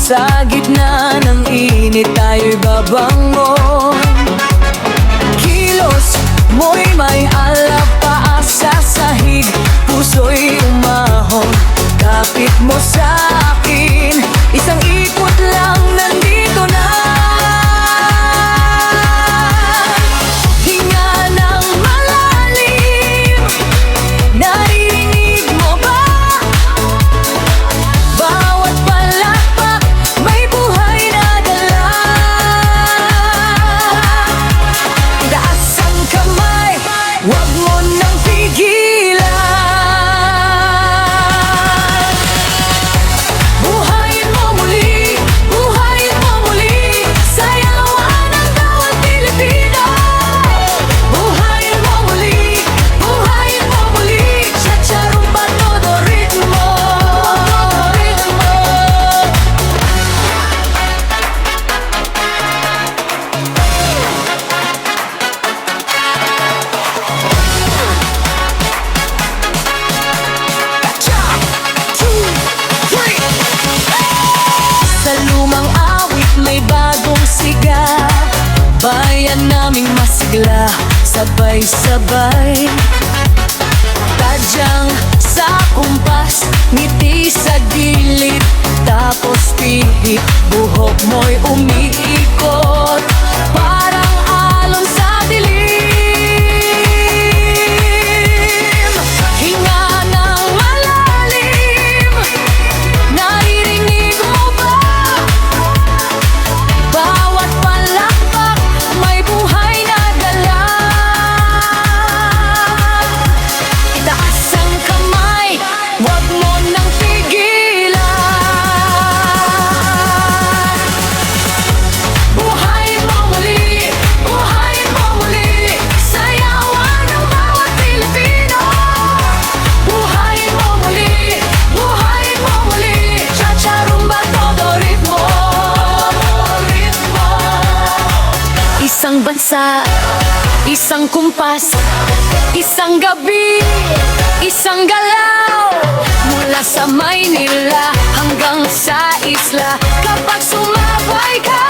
Sa gitna ng init tayo'y babangon. Kilos mo'y may alab, paa sa sahig, puso'y umahon. Kapit mo sa akin, isang ikot lang nandito na. Hinga ng malalim, naririnig mo ba? Bawat palakpak may buhay na dala. Taas ang kamay, wag mo nang pigilan. Buhayin mo muli, buhayin mo muli, sayawan ang bawat Pilipino. Buhayin mo muli, buhayin mo muli, cha-cha-rumba, todo ritmo, ritmo. Sa lumang awit may bagong siga, bayan naming masigla, sabay-sabay. Tadyang sa kumpas, ngiti sa gilid, tapos pihit, buhok mo'y umiikot, parang alon sa dilim. Hinga ng malalim, naririnig mo ba? Bawat palakpak may buhay na dala. Itaas ang kamay, wag mo nang pigilan. Buhayin mo muli, buhayin mo muli, sayawan ang bawat Pilipino. Buhayin mo muli, buhayin mo muli, cha-cha-rumba, todo ritmo, ritmo. Isang bansa, isang kumpas, isang gabi, isang galaw. Mula sa Maynila hanggang sa isla, kapag sumabay ka,